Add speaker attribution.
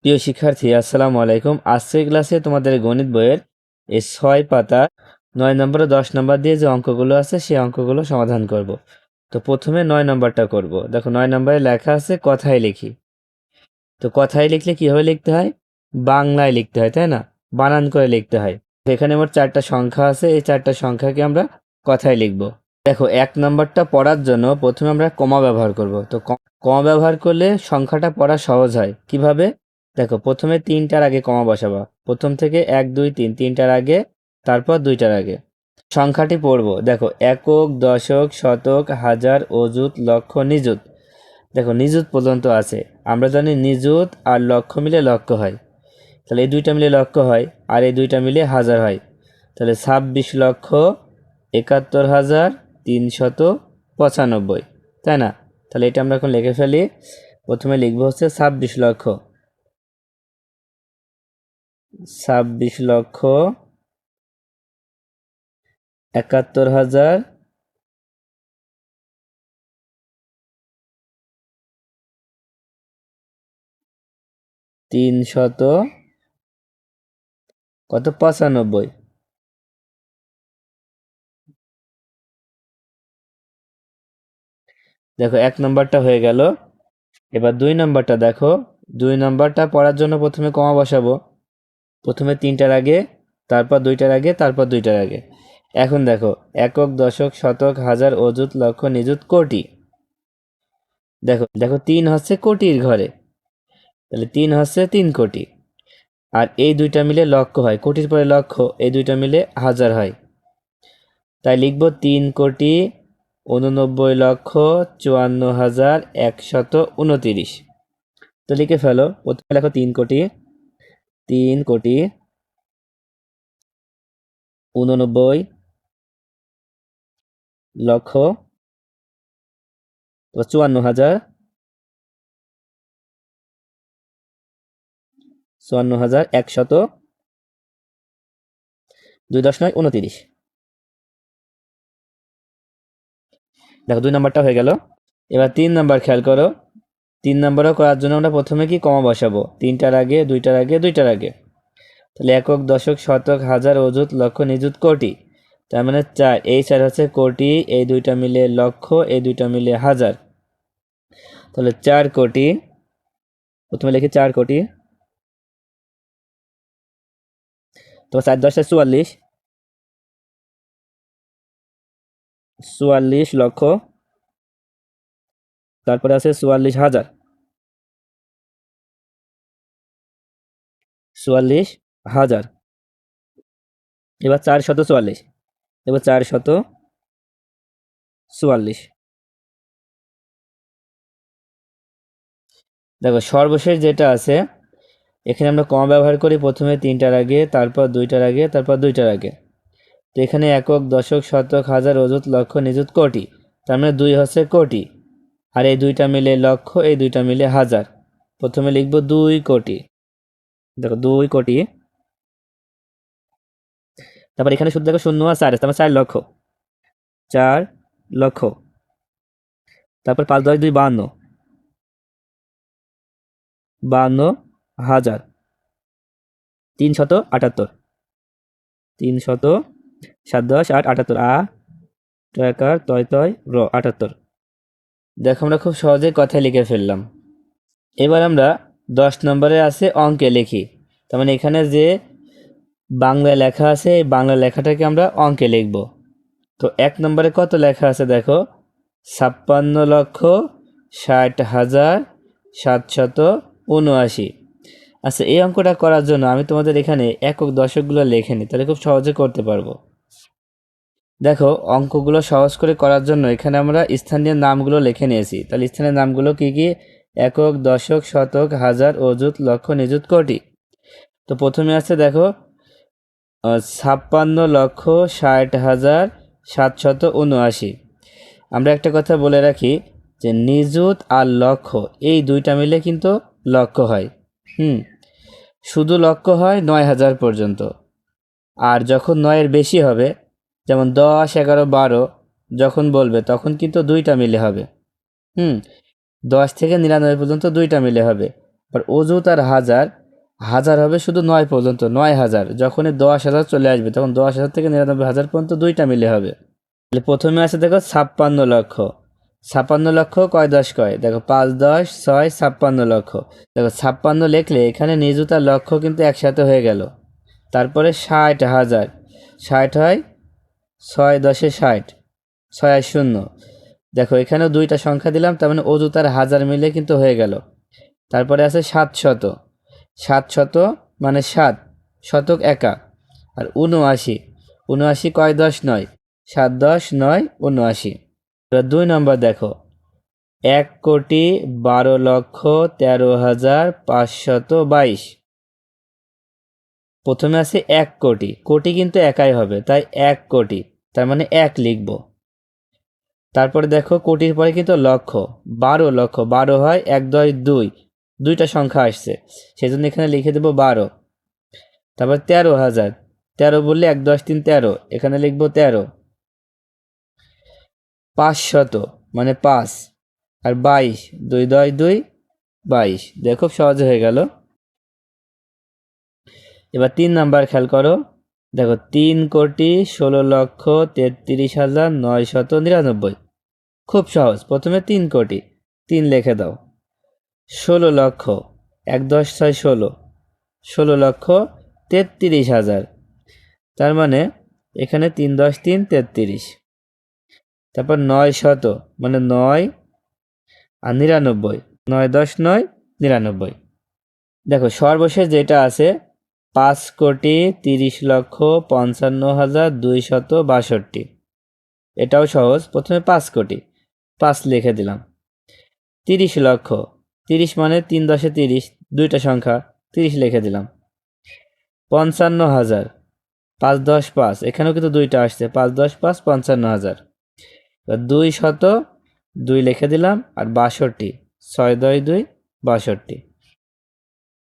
Speaker 1: প্রিয় শিক্ষার্থী, আসসালামু আলাইকুম। আজকের ক্লাসে তোমাদের গণিত বইয়ের এই 6 পাতা 9 নম্বর ও 10 নম্বর দিয়ে যে অঙ্কগুলো আছে সেই অঙ্কগুলো সমাধান করব। তো প্রথমে 9 নম্বরটা করব। দেখো 9 নম্বরে লেখা আছে কথায় লিখি। তো কথায় লিখলে কিভাবে লিখতে হয়? বাংলায় লিখতে হয়, তাই না? বানান করে লিখতে হয়। এখানে মোট 4টা সংখ্যা আছে, এই 4টা সংখ্যাকে আমরা কথায় লিখব। দেখো 1 নম্বরটা পড়ার জন্য প্রথমে আমরা কমা ব্যবহার করব। তো কমা ব্যবহার করলে সংখ্যাটা পড়া সহজ হয়। কিভাবে? দেখো প্রথমে 3টার আগে কমা বসাবা। প্রথম থেকে 1 2 3 3টার আগে, তারপর 2টার আগে সংখ্যাটি পড়ব। দেখো একক, দশক, শতক, হাজার, অযুত, লক্ষ, নিযুত। দেখো নিযুত পর্যন্ত আছে। আমরা জানি নিযুত আর লক্ষ মিলে লক্ষ হয়, তাহলে এই দুইটা মিলে লক্ষ হয়, আর এই দুইটা মিলে হাজার হয়। তাহলে 26,71,395, তাই না? তাহলে এটা আমরা এখন লিখে ফেলি। প্রথমে লিখবো হচ্ছে 26,71,395। দেখো 1 নম্বরটা হয়ে গেল। এবার 2 নম্বরটা দেখো। 2 নম্বরটা পড়ার জন্য প্রথমে কমা বসাবো। প্রথমে 3টার আগে, তারপর 2টার আগে, তারপর 2টার আগে। এখন দেখো একক, দশক, শতক, হাজার, অযুত, লক্ষ, নিযুত, কোটি। দেখো দেখো 3 হচ্ছে কোটির ঘরে, তাহলে 3 হচ্ছে 3 কোটি। আর এই দুইটা মিলে লক্ষ হয়, কোটির পরে লক্ষ, এই দুইটা মিলে হাজার হয়। তাই লিখবো 3,89,54,129। তো লিখে ফেলো। প্রথমে লেখো 3 কোটি, 3 কোটি 89,54,129। দুই দশ নয় 29। দেখো 2 নাম্বারটা হয়ে গেল। এবার 3 নাম্বার খেয়াল করো। 3 নাম্বারও করার জন্য আমরা প্রথমে কি কমা বসাবো? 3টার আগে, 2টার আগে, 2টার আগে। তাহলে একক, দশক, শতক, হাজার, অযুত, লক্ষ, নিযুত, কোটি। তার মানে 4, এই 4 হচ্ছে কোটি, এই দুইটা মিলে লক্ষ, এই দুইটা মিলে হাজার। তাহলে 4 কোটি, প্রথমে লিখি 4 কোটি। তো 4 10 44, 44 লক্ষ, তারপরে আছে 44,000, 44,000। এবার 444, এবার 444। দেখো সর্বশেষ যেটা আছে, এখানে আমরা কমা ব্যবহার করি প্রথমে 3টার আগে, তারপর 2টার আগে, তারপর 2টার আগে। তো এখানে একক, দশক, শতক, হাজার, অযুত, লক্ষ, নিযুত, কোটি। তার মানে 2 হচ্ছে কোটি, আর এই দুইটা মিলে লক্ষ, এই দুইটা মিলে হাজার। প্রথমে লিখবো 2 কোটি। দেখো 2 কোটি, তারপর এখানে শুধু দেখো শূন্য আর 4 আছে, তারপর 4 লক্ষ, 4 লক্ষ। তারপর 5 10 2 52, 52,000, 378, 300, 7 10 8 78, টয়কার তয় তয় 78। দেখো আমরা খুব সহজেই কথায় লিখে ফেললাম। এবার আমরা 10 নম্বরে আছে অঙ্কে লিখি। তার মানে এখানে যে বাংলা লেখা আছে, এই বাংলা লেখাটাকে আমরা অঙ্কে লিখব। তো 1 নম্বরে কত লেখা আছে দেখো, 56,60,779। আচ্ছা, এই অঙ্কটা করার জন্য আমি তোমাদের এখানে একক দশকগুলো লিখে নিই, তাহলে খুব সহজে করতে পারবো। দেখো অঙ্কগুলো সহজ করে করার জন্য এখানে আমরা স্থানীয় নামগুলো লিখে নিয়েছি। তাহলে স্থানীয় নামগুলো কি কি? একক, দশক, শতক, হাজার, অযুত, লক্ষ, নিযুত, কোটি। তো প্রথমে আছে দেখো 56,60,779। আমরা একটা কথা বলে রাখি যে নিযুত আর লক্ষ এই দুইটা মিলে কিন্তু লক্ষ হয়। শুধু লক্ষ হয় 9,000 পর্যন্ত। আর যখন 9-এর বেশি হবে, যেমন 10, 11, 12 যখন বলবে, তখন কিন্তু দুইটা মিলে হবে। 10 থেকে 99 পর্যন্ত দুইটা মিলে হবে। আর অযুত আর হাজার, হাজার হবে শুধু 9 পর্যন্ত, 9,000। যখনই 10,000 চলে আসবে তখন 10,000 থেকে 99,000 পর্যন্ত দুইটা মিলে হবে। তাহলে প্রথমে আছে দেখো 56 লক্ষ। 56 লক্ষ কয় 10 কয়, দেখো 5 10 6 56 লক্ষ। দেখো 56 লিখলে এখানে নিযুত আর লক্ষ কিন্তু একসাথে হয়ে গেল। তারপরে 60,000, 60 হয় 6 10 60, 6 আর 0। দেখো এখানেও দুইটা সংখ্যা দিলাম, তার মানে অযুত আর হাজার মিলে কিন্তু হয়ে গেল। তারপরে আছে 700, 700 মানে 7, শতক একা। আর 79, 79 কয় 10 9, 7 10 9 79। এবার 2 নম্বর দেখো 1,12,13,522। প্রথমে আছে 1 কোটি, কোটি কিন্তু একাই হবে, তাই 1 কোটি, তার মানে 1 লিখব। তারপরে দেখো কোটির পরে কিন্তু লক্ষ, 12 লক্ষ, 12 হয় 1 10 2, দুইটা সংখ্যা আসছে সেজন্য এখানে লিখে দেব 12। তারপর 13,000, 13 বললে 1 10 3 13, এখানে লিখব 13। 500 মানে 5, আর 22, 2 10 2 22। দেখো খুব সহজ হয়ে গেল। এবার 3 নাম্বার খেয়াল করো, দেখো 3,16,33,999। খুব সহজ, প্রথমে 3 কোটি, 3 লিখে দাও। 16 লক্ষ, 1 10 6 16, 16 লক্ষ 33,000। তার মানে এখানে 3 10 3 33। তারপর 900 মানে 9 আর 99, 9 10 9 99। দেখো সর্বশেষ যেটা আছে 5,30,55,262। এটাও সহজ, প্রথমে 5 কোটি, 5 লিখে দিলাম। 30 লক্ষ, 30 মানে 3 10 30, দুইটা সংখ্যা, 30 লিখে দিলাম। 55,000, 5 10 5, এখানেও কিন্তু দুইটা আসছে, 5 10 5 55,000। 200, 2 লিখে দিলাম, আর 62, 6 10 2 62।